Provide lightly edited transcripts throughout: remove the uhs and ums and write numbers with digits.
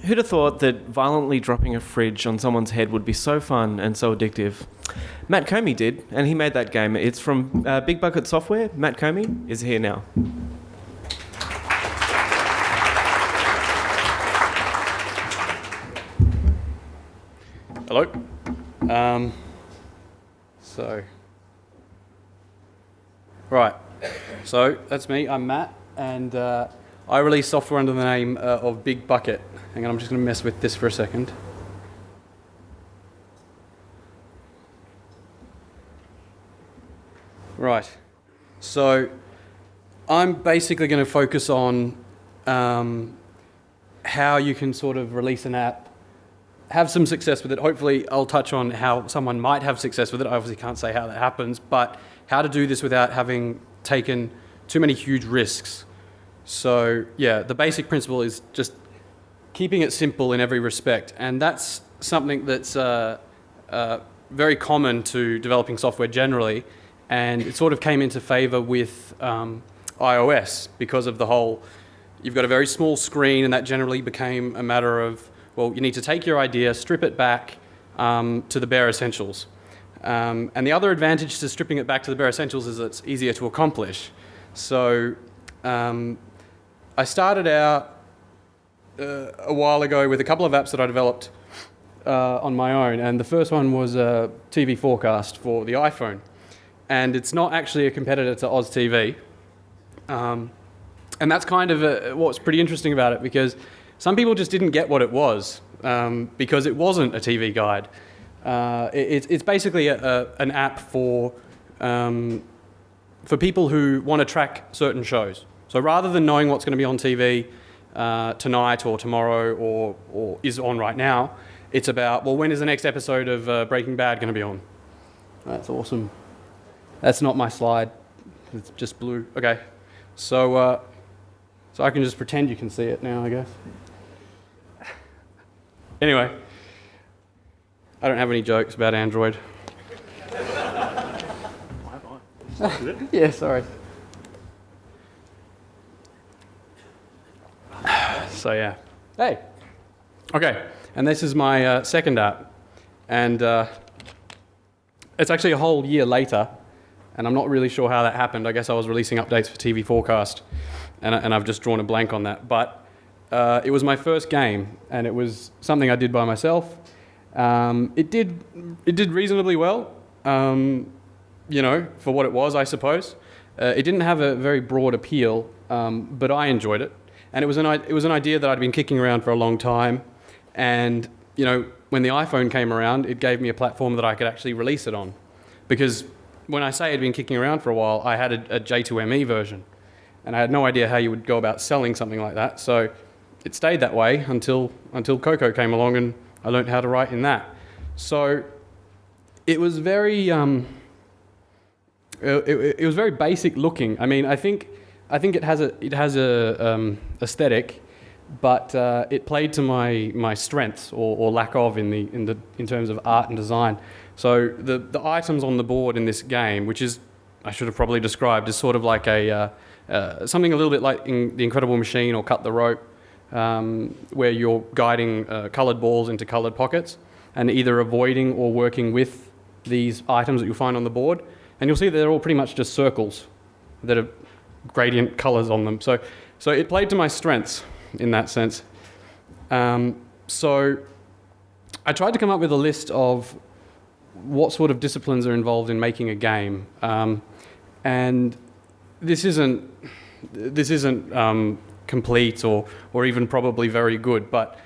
Who'd have thought that violently dropping a fridge on someone's head would be so fun and so addictive? Matt Comi did, and he made that game. It's from Big Bucket Software. Matt Comi is here now. Hello. Right. So that's me. I'm Matt, and I release software under the name of Big Bucket. Hang on, I'm just going to mess with this for a second. Right. So I'm basically going to focus on how you can sort of release an app, have some success with it. Hopefully I'll touch on how someone might have success with it. I obviously can't say how that happens, but how to do this without having taken too many huge risks. So yeah, the basic principle is just keeping it simple in every respect. And that's something that's very common to developing software generally. And it sort of came into favor with iOS because of the whole, you've got a very small screen, and that generally became a matter of, well, you need to take your idea, strip it back to the bare essentials. And the other advantage to stripping it back to the bare essentials is that it's easier to accomplish. So I started out a while ago with a couple of apps that I developed on my own. And the first one was a TV forecast for the iPhone. And it's not actually a competitor to Oz TV. And that's kind of what's pretty interesting about it, because some people just didn't get what it was because it wasn't a TV guide. It's basically an app for people who want to track certain shows. So rather than knowing what's going to be on TV tonight or tomorrow or is on right now, it's about, well, when is the next episode of Breaking Bad going to be on? That's awesome. That's not my slide. It's just blue. Okay. So I can just pretend you can see it now, I guess. Anyway, I don't have any jokes about Android. Yeah, sorry. So yeah. Hey. Okay, and this is my second app. And it's actually a whole year later, and I'm not really sure how that happened. I guess I was releasing updates for TV Forecast, and I've just drawn a blank on that. But it was my first game, and it was something I did by myself. It did reasonably well, you know, for what it was, I suppose. It didn't have a very broad appeal, but I enjoyed it, and it was an idea that I'd been kicking around for a long time. And you know, when the iPhone came around, it gave me a platform that I could actually release it on, because when I say I'd been kicking around for a while, I had a J2ME version, and I had no idea how you would go about selling something like that. So it stayed that way until Coco came along, and I learned how to write in that. So it was very it was very basic looking. I mean, I think it has a aesthetic, but it played to my strengths or lack of in terms of art and design. So the items on the board in this game, which is, I should have probably described, is sort of like something a little bit like in The Incredible Machine or Cut the Rope, where you're guiding coloured balls into coloured pockets and either avoiding or working with these items that you'll find on the board. And you'll see that they're all pretty much just circles that have gradient colours on them. So it played to my strengths in that sense. So I tried to come up with a list of what sort of disciplines are involved in making a game. And this isn't complete or even probably very good, but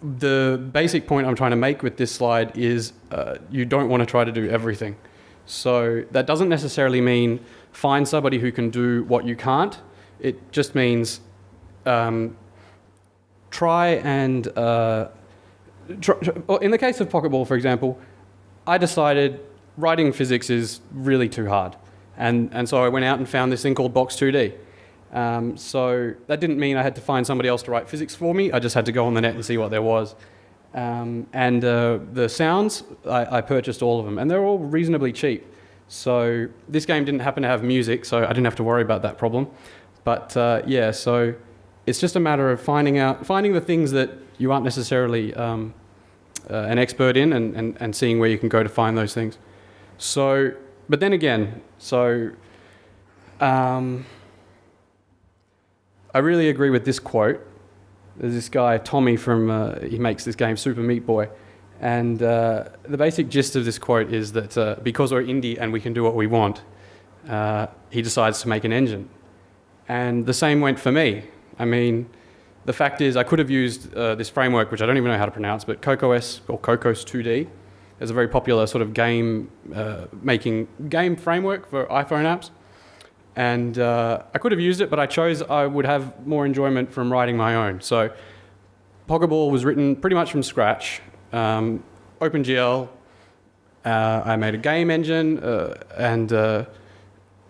the basic point I'm trying to make with this slide is you don't want to try to do everything. So that doesn't necessarily mean find somebody who can do what you can't. It just means try and... in the case of Pocketball, for example, I decided writing physics is really too hard. And so I went out and found this thing called Box 2D. So that didn't mean I had to find somebody else to write physics for me. I just had to go on the net and see what there was. And the sounds, I purchased all of them, and they're all reasonably cheap. So this game didn't happen to have music, so I didn't have to worry about that problem. But yeah, so it's just a matter of finding the things that you aren't necessarily an expert in, and seeing where you can go to find those things. So, but then again, I really agree with this quote. There's this guy, Tommy, he makes this game, Super Meat Boy. And the basic gist of this quote is that because we're indie and we can do what we want, he decides to make an engine. And the same went for me. I mean, the fact is I could have used this framework, which I don't even know how to pronounce, but CocoS or Cocos 2D is a very popular sort of game framework for iPhone apps. And I could have used it, but I chose I would have more enjoyment from writing my own. So Pokeball was written pretty much from scratch. OpenGL, I made a game engine and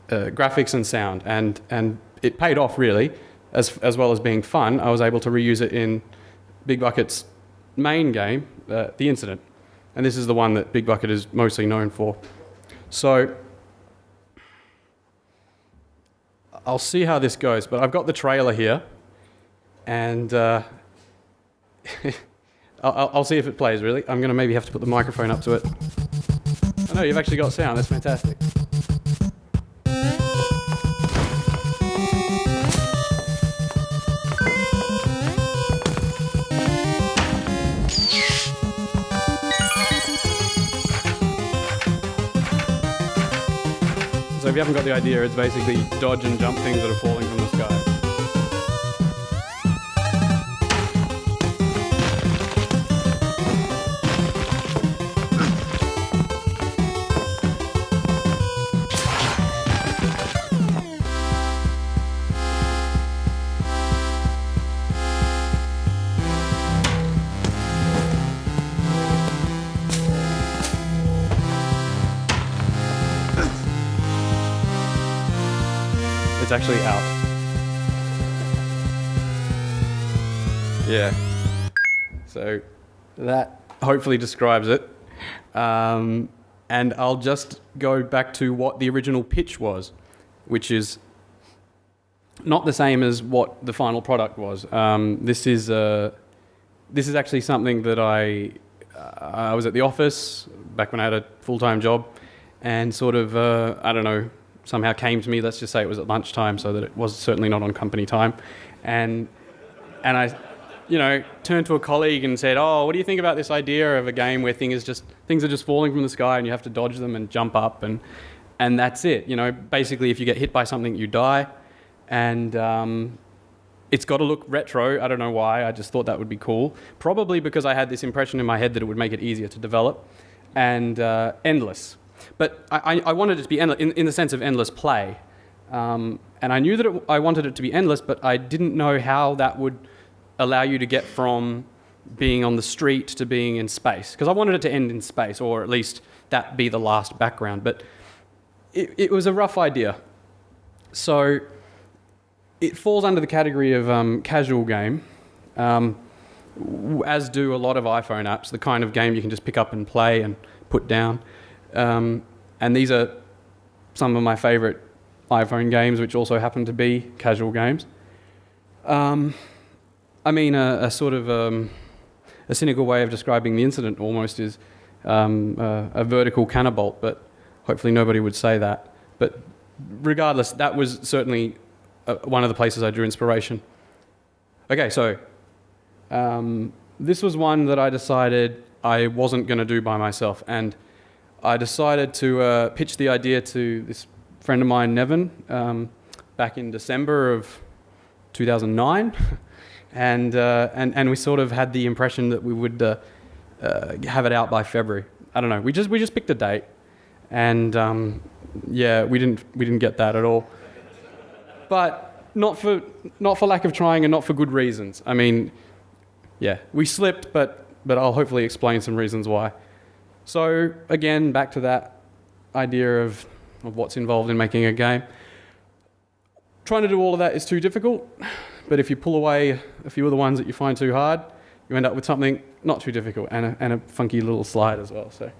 graphics and sound, and it paid off really, as well as being fun. I was able to reuse it in Big Bucket's main game, The Incident, and this is the one that Big Bucket is mostly known for. So I'll see how this goes, but I've got the trailer here, and I'll see if it plays, really. I'm going to maybe have to put the microphone up to it. Oh no, you've actually got sound. That's fantastic. So if you haven't got the idea, it's basically dodge and jump things that are falling from the sky. It's actually out. Yeah. So that hopefully describes it. And I'll just go back to what the original pitch was, which is not the same as what the final product was. This is actually something that I was at the office back when I had a full-time job, and sort of I don't know, somehow came to me. Let's just say it was at lunchtime, so that it was certainly not on company time, and I, turned to a colleague and said, "Oh, what do you think about this idea of a game where things are just falling from the sky and you have to dodge them and jump up and that's it? Basically, if you get hit by something, you die, and it's got to look retro. I don't know why. I just thought that would be cool. Probably because I had this impression in my head that it would make it easier to develop, and endless." But I wanted it to be endless in the sense of endless play. And I knew that I wanted it to be endless, but I didn't know how that would allow you to get from being on the street to being in space. Because I wanted it to end in space, or at least that be the last background. But it was a rough idea. So it falls under the category of casual game, as do a lot of iPhone apps, the kind of game you can just pick up and play and put down. And these are some of my favorite iPhone games, which also happen to be casual games. A sort of a cynical way of describing The Incident almost is a vertical cannabolt, but hopefully nobody would say that. But regardless, that was certainly one of the places I drew inspiration. Okay, so this was one that I decided I wasn't going to do by myself, and I decided to pitch the idea to this friend of mine, Nevin, back in December of 2009, and we sort of had the impression that we would have it out by February. I don't know. We just picked a date, and we didn't get that at all. But not for lack of trying, and not for good reasons. I mean, yeah, we slipped, but I'll hopefully explain some reasons why. So again, back to that idea of what's involved in making a game. Trying to do all of that is too difficult, but if you pull away a few of the ones that you find too hard, you end up with something not too difficult and a funky little slide as well. So,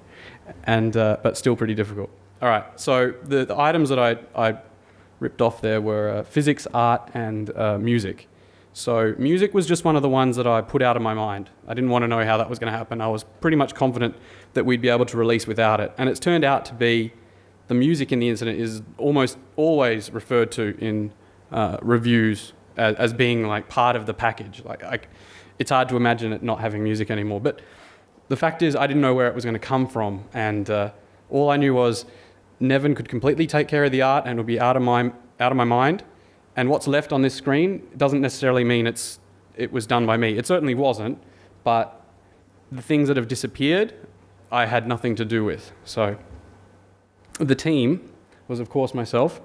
but still pretty difficult. All right. So the items that I ripped off there were physics, art, and music. So music was just one of the ones that I put out of my mind. I didn't want to know how that was going to happen. I was pretty much confident that we'd be able to release without it. And it's turned out to be the music in the incident is almost always referred to in reviews as being like part of the package. Like it's hard to imagine it not having music anymore. But the fact is I didn't know where it was going to come from. And all I knew was Nevin could completely take care of the art and it would be out of my mind. And what's left on this screen doesn't necessarily mean it was done by me. It certainly wasn't, but the things that have disappeared, I had nothing to do with. So the team was, of course, myself,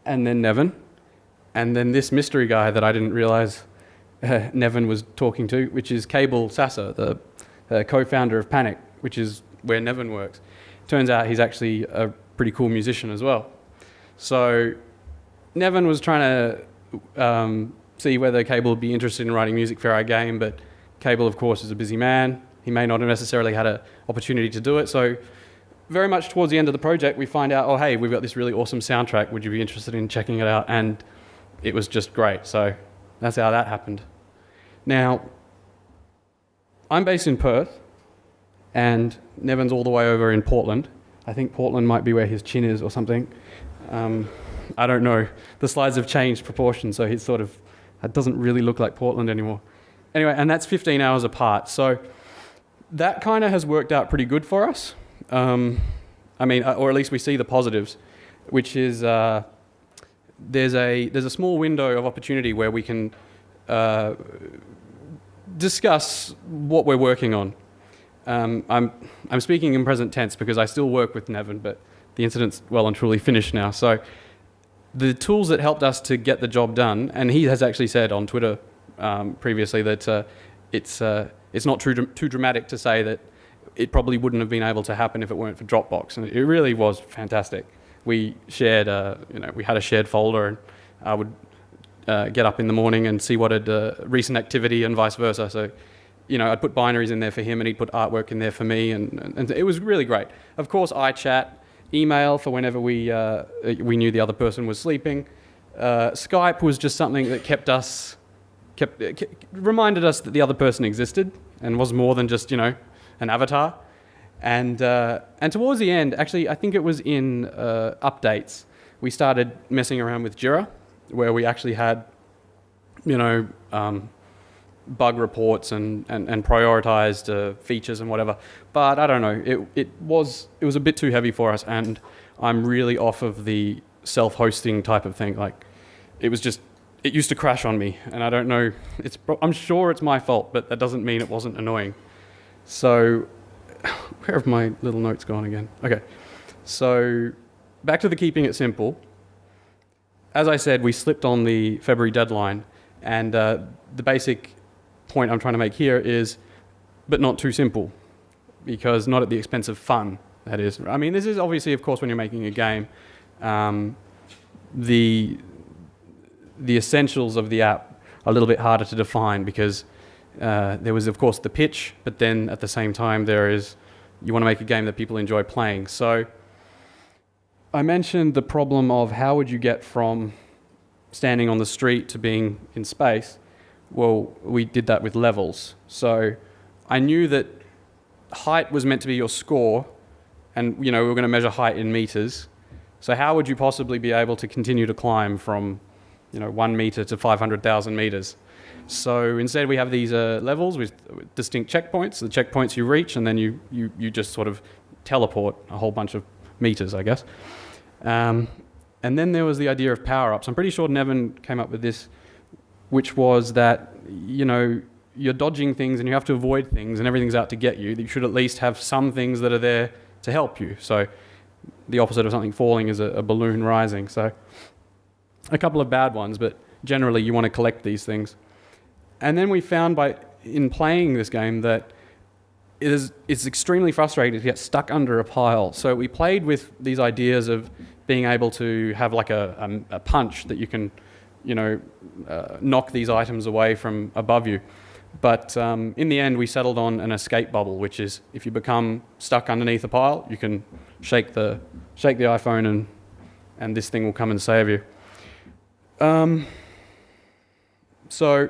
and then Nevin, and then this mystery guy that I didn't realize Nevin was talking to, which is Cable Sasser, the co-founder of Panic, which is where Nevin works. Turns out he's actually a pretty cool musician as well. So Nevin was trying to see whether Cable would be interested in writing music for our game, but Cable, of course, is a busy man. He may not have necessarily had an opportunity to do it. So very much towards the end of the project, we find out, oh, hey, we've got this really awesome soundtrack. Would you be interested in checking it out? And it was just great. So that's how that happened. Now, I'm based in Perth, and Nevin's all the way over in Portland. I think Portland might be where his chin is or something. I don't know. The slides have changed proportions, so it doesn't really look like Portland anymore. Anyway, and that's 15 hours apart. So that kind of has worked out pretty good for us. Or at least we see the positives, which is there's a small window of opportunity where we can discuss what we're working on. I'm speaking in present tense because I still work with Nevin, but the incident's well and truly finished now. So the tools that helped us to get the job done, and he has actually said on Twitter previously that it's not too dramatic to say that it probably wouldn't have been able to happen if it weren't for Dropbox, and it really was fantastic. We shared, we had a shared folder, and I would get up in the morning and see what had recent activity and vice versa. So, I'd put binaries in there for him, and he'd put artwork in there for me, and it was really great. Of course, iChat, email for whenever we knew the other person was sleeping. Skype was just something that reminded us that the other person existed and was more than just an avatar. And towards the end, actually, I think it was in updates, we started messing around with Jira, where we actually had bug reports and prioritized features and whatever. But I don't know, it was a bit too heavy for us, and I'm really off of the self-hosting type of thing. Like, it used to crash on me, and I don't know, I'm sure it's my fault, but that doesn't mean it wasn't annoying. So, where have my little notes gone again? Okay, so back to the keeping it simple. As I said, we slipped on the February deadline, and the basic point I'm trying to make here is, but not too simple, because not at the expense of fun, that is. I mean, this is obviously, of course, when you're making a game, the essentials of the app are a little bit harder to define, because there was, of course, the pitch, but then at the same time you want to make a game that people enjoy playing. So I mentioned the problem of how would you get from standing on the street to being in space. Well, we did that with levels. So I knew that height was meant to be your score, and we were going to measure height in meters. So how would you possibly be able to continue to climb from 1 meter to 500,000 meters? So instead we have these levels with distinct checkpoints. The checkpoints you reach, and then you just sort of teleport a whole bunch of meters, I guess. And then there was the idea of power-ups. I'm pretty sure Nevin came up with this, which was that, you're dodging things and you have to avoid things and everything's out to get you. You should at least have some things that are there to help you. So the opposite of something falling is a balloon rising. So a couple of bad ones, but generally you want to collect these things. And then we found in playing this game that it's extremely frustrating to get stuck under a pile. So we played with these ideas of being able to have like a punch that you can, knock these items away from above you. But in the end, we settled on an escape bubble, which is if you become stuck underneath a pile, you can shake the iPhone and this thing will come and save you. So,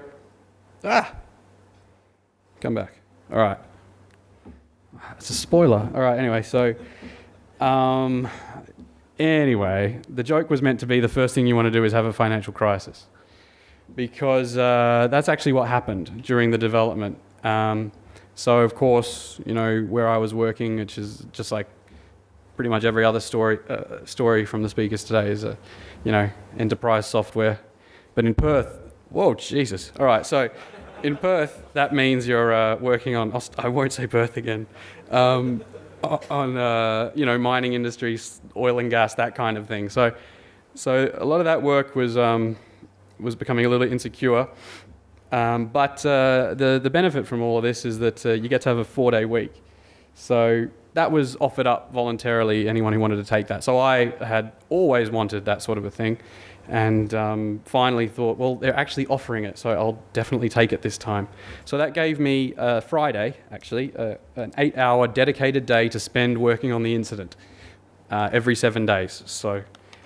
come back. All right. It's a spoiler. All right, anyway, so, anyway, the joke was meant to be the first thing you want to do is have a financial crisis, because that's actually what happened during the development. So, of course, where I was working, which is just like pretty much every other story from the speakers today, is enterprise software. But in Perth, whoa, Jesus. All right, so in Perth, that means you're working on, I won't say Perth again, on mining industries, oil and gas, that kind of thing. So a lot of that work was becoming a little insecure. But the benefit from all of this is that you get to have a 4-day week. So that was offered up voluntarily, anyone who wanted to take that. So I had always wanted that sort of a thing, and finally thought, well, they're actually offering it, so I'll definitely take it this time. So that gave me Friday, actually, an 8-hour dedicated day to spend working on the incident every 7 days.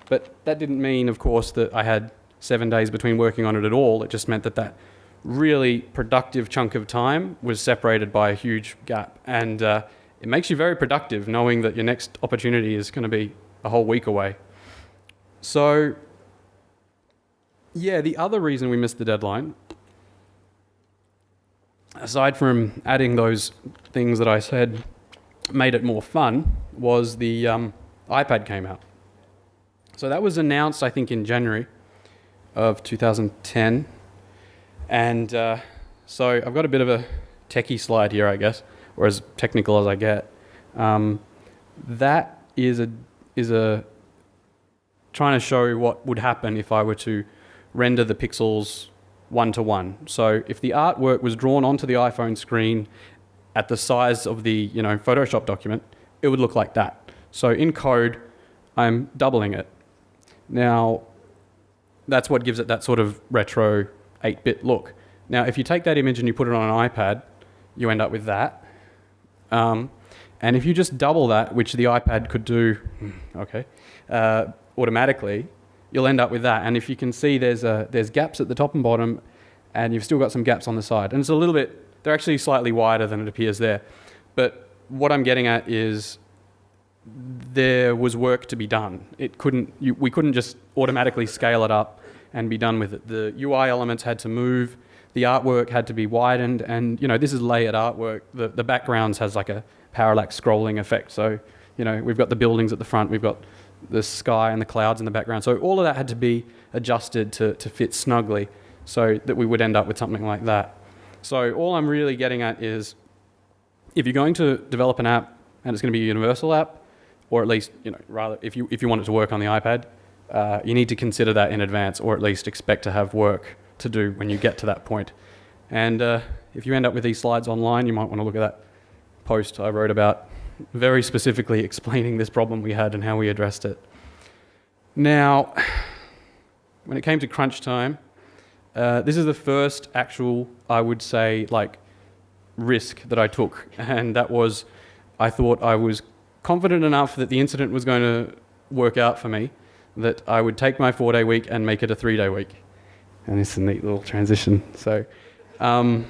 But that didn't mean, of course, that I had 7 days between working on it at all. It just meant that really productive chunk of time was separated by a huge gap. And it makes you very productive knowing that your next opportunity is going to be a whole week away. So, yeah, the other reason we missed the deadline, aside from adding those things that I said made it more fun, was the iPad came out. So that was announced, I think, in January of 2010. And so I've got a bit of a techie slide here, I guess, or as technical as I get. That is a trying to show what would happen if I were to render the pixels one-to-one. So if the artwork was drawn onto the iPhone screen at the size of the Photoshop document, it would look like that. So in code, I'm doubling it. Now, that's what gives it that sort of retro 8-bit look. Now, if you take that image and you put it on an iPad, you end up with that. And if you just double that, which the iPad could do, automatically, you'll end up with that. And if you can see, there's gaps at the top and bottom, and you've still got some gaps on the side. And it's a little bit, they're actually slightly wider than it appears there. But what I'm getting at is there was work to be done. We couldn't just automatically scale it up and be done with it. The UI elements had to move, the artwork had to be widened, and this is layered artwork. The backgrounds has like a parallax scrolling effect. So we've got the buildings at the front, we've got the sky and the clouds in the background. So all of that had to be adjusted to fit snugly so that we would end up with something like that. So all I'm really getting at is, if you're going to develop an app and it's going to be a universal app, or at least rather if you want it to work on the iPad, you need to consider that in advance, or at least expect to have work to do when you get to that point. And if you end up with these slides online, you might want to look at that post I wrote about very specifically explaining this problem we had and how we addressed it. Now, when it came to crunch time, this is the first actual, I would say, risk that I took, and that was, I thought I was confident enough that the incident was going to work out for me, that I would take my 4-day week and make it a 3-day week. And it's a neat little transition. So I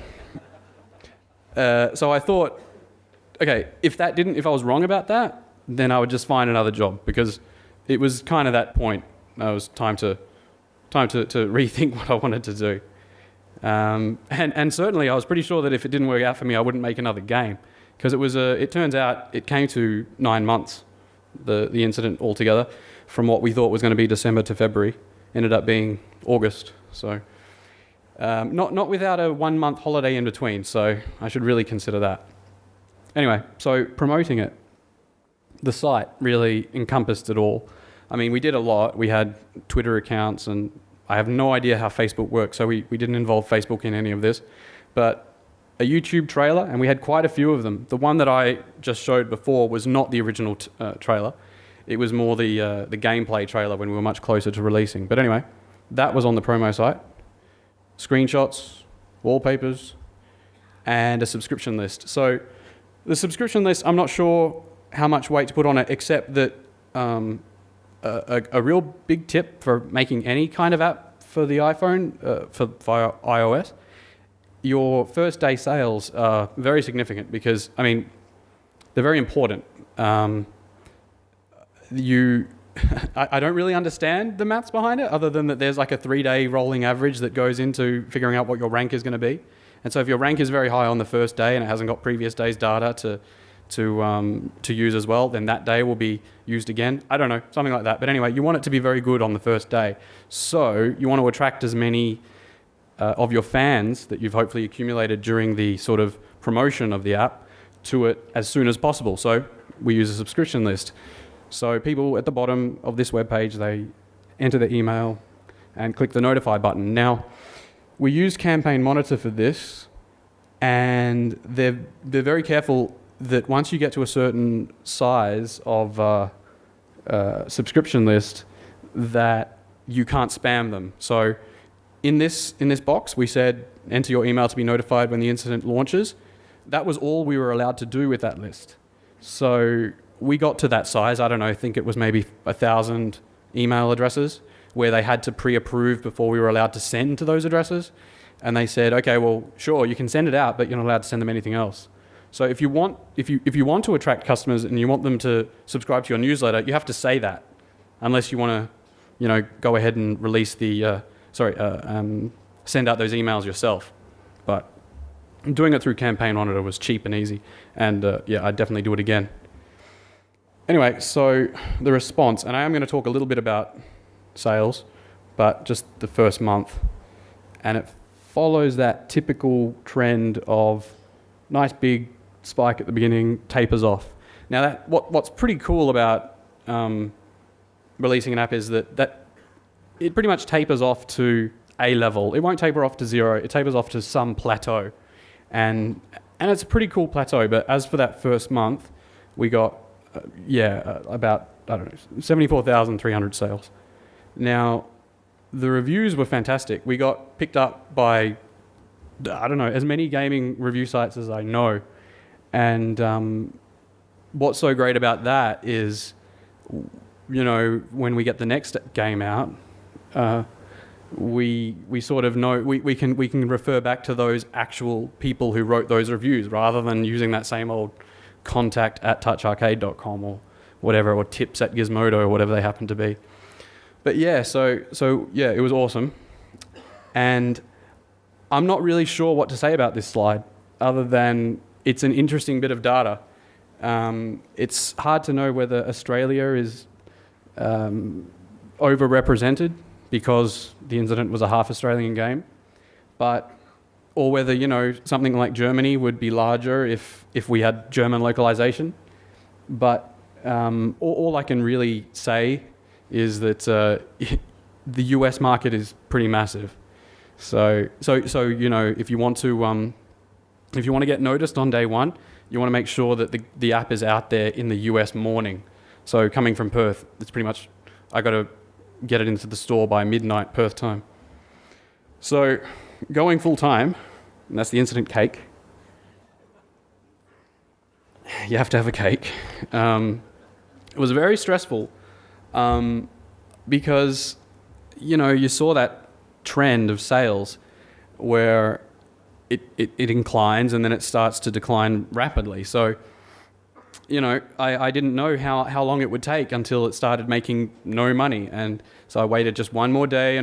thought, okay, if I was wrong about that, then I would just find another job, because it was kind of that point. It was time to rethink what I wanted to do. And certainly I was pretty sure that if it didn't work out for me, I wouldn't make another game, because it turns out it came to 9 months, the incident altogether, from what we thought was going to be December to February, ended up being August. So not without a 1-month holiday in between, so I should really consider that. Anyway, so promoting it, the site really encompassed it all. I mean, we did a lot. We had Twitter accounts, and I have no idea how Facebook works, so we didn't involve Facebook in any of this. But a YouTube trailer, and we had quite a few of them. The one that I just showed before was not the original trailer. It was more the gameplay trailer when we were much closer to releasing. But anyway, that was on the promo site. Screenshots, wallpapers, and a subscription list. So the subscription list, I'm not sure how much weight to put on it, except that a real big tip for making any kind of app for the iPhone, via iOS, your first day sales are very significant because, I mean, they're very important. I don't really understand the maths behind it, other than that there's like a 3-day rolling average that goes into figuring out what your rank is going to be. And so if your rank is very high on the first day and it hasn't got previous day's data to use as well, then that day will be used again. I don't know, something like that. But anyway, you want it to be very good on the first day. So you want to attract as many of your fans that you've hopefully accumulated during the sort of promotion of the app to it as soon as possible. So we use a subscription list. So people at the bottom of this webpage, they enter their email and click the notify button. Now, we use Campaign Monitor for this, and they're very careful that once you get to a certain size of subscription list, that you can't spam them. So in this box, we said enter your email to be notified when the incident launches. That was all we were allowed to do with that list. So we got to that size. I don't know, I think it was maybe 1,000 email addresses where they had to pre-approve before we were allowed to send to those addresses. And they said, okay, well, sure, you can send it out, but you're not allowed to send them anything else. So if you want to attract customers and you want them to subscribe to your newsletter, you have to say that, unless you want to, go ahead and release the send out those emails yourself. But doing it through Campaign Monitor was cheap and easy, and I'd definitely do it again. Anyway, so the response, and I am going to talk a little bit about sales, but just the first month, and it follows that typical trend of nice big spike at the beginning, tapers off. Now, what's pretty cool about releasing an app is that it pretty much tapers off to a level. It won't taper off to 0. It tapers off to some plateau, and it's a pretty cool plateau. But as for that first month, we got about 74,300 sales. Now, the reviews were fantastic. We got picked up by as many gaming review sites as I know. And what's so great about that is, when we get the next game out, we sort of know we can refer back to those actual people who wrote those reviews rather than using that same old contact@toucharcade.com or whatever, or tips@Gizmodo or whatever they happen to be. But so it was awesome. And I'm not really sure what to say about this slide other than it's an interesting bit of data. It's hard to know whether Australia is overrepresented because the incident was a half Australian game, or whether, something like Germany would be larger if we had German localization. But all I can really say is that the US market is pretty massive. So if you want to get noticed on day one, you want to make sure that the app is out there in the US morning. So coming from Perth, it's pretty much I got to get it into the store by midnight Perth time. So going full time, and that's the incident cake. You have to have a cake. It was very stressful because you saw that trend of sales where it inclines and then it starts to decline rapidly. So, I didn't know how long it would take until it started making no money. And so I waited just one more day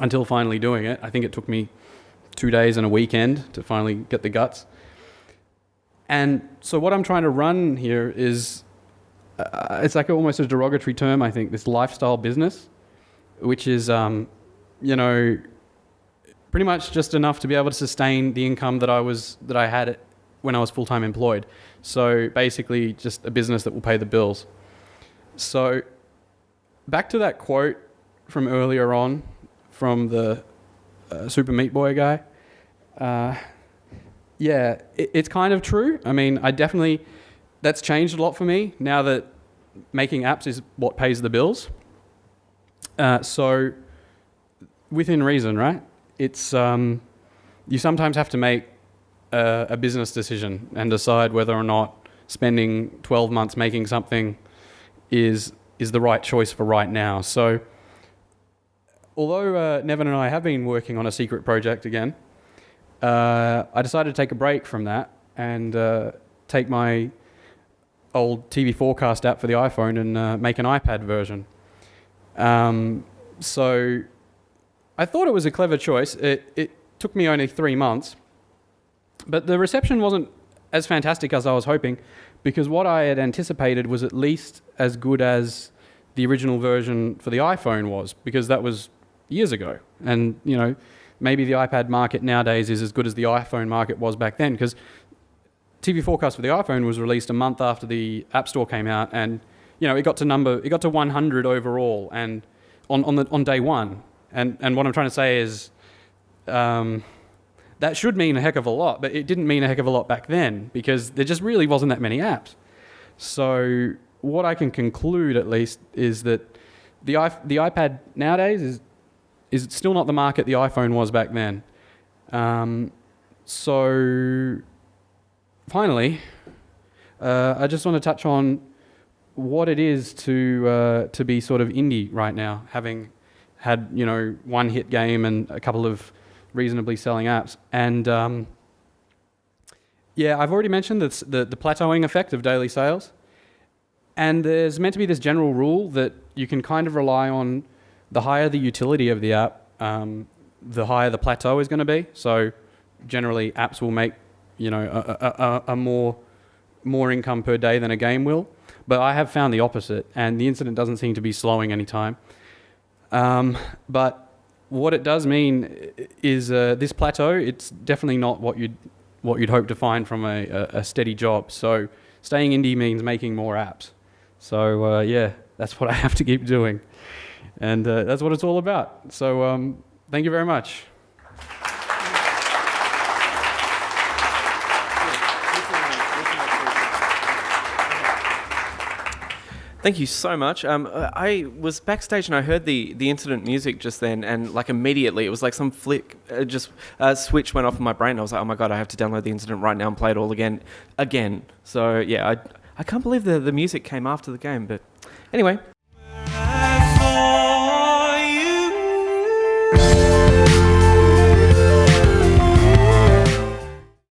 until finally doing it. I think it took me 2 days and a weekend to finally get the guts. And so what I'm trying to run here is, it's like almost a derogatory term, I think, this lifestyle business, which is, pretty much just enough to be able to sustain the income that I had when I was full-time employed. So basically just a business that will pay the bills. So back to that quote from earlier on from the Super Meat Boy guy. It's kind of true. I mean, that's changed a lot for me now that making apps is what pays the bills. So within reason, right? It's you sometimes have to make a business decision and decide whether or not spending 12 months making something is the right choice for right now. So although Nevin and I have been working on a secret project again, I decided to take a break from that and take my old TV Forecast app for the iPhone and make an iPad version. So I thought it was a clever choice. It took me only 3 months, but the reception wasn't as fantastic as I was hoping, because what I had anticipated was at least as good as the original version for the iPhone was, because that was years ago. And, you know, maybe the iPad market nowadays is as good as the iPhone market was back then, because TV Forecast for the iPhone was released a month after the App Store came out, and, you know, it got to 100 overall, and on day one. And what I'm trying to say is, that should mean a heck of a lot, but it didn't mean a heck of a lot back then, because there just really wasn't that many apps. So what I can conclude, at least, is that the iPad nowadays is still not the market the iPhone was back then. So finally, I just want to touch on what it is to be sort of indie right now, having had, you know, one hit game and a couple of reasonably selling apps. And I've already mentioned the plateauing effect of daily sales. And there's meant to be this general rule that you can kind of rely on the higher the utility of the app, the higher the plateau is going to be. So generally apps will make, you know, a more income per day than a game will. But I have found the opposite, and the incident doesn't seem to be slowing any time. But what it does mean is this plateau, it's definitely not what you'd hope to find from a steady job. So staying indie means making more apps. So that's what I have to keep doing. And that's what it's all about. So thank you very much. Thank you so much. I was backstage and I heard the incident music just then, and like immediately it was like some flick, switch went off in my brain. I was like, oh my God, I have to download the incident right now and play it all again. So yeah, I can't believe the music came after the game. But anyway,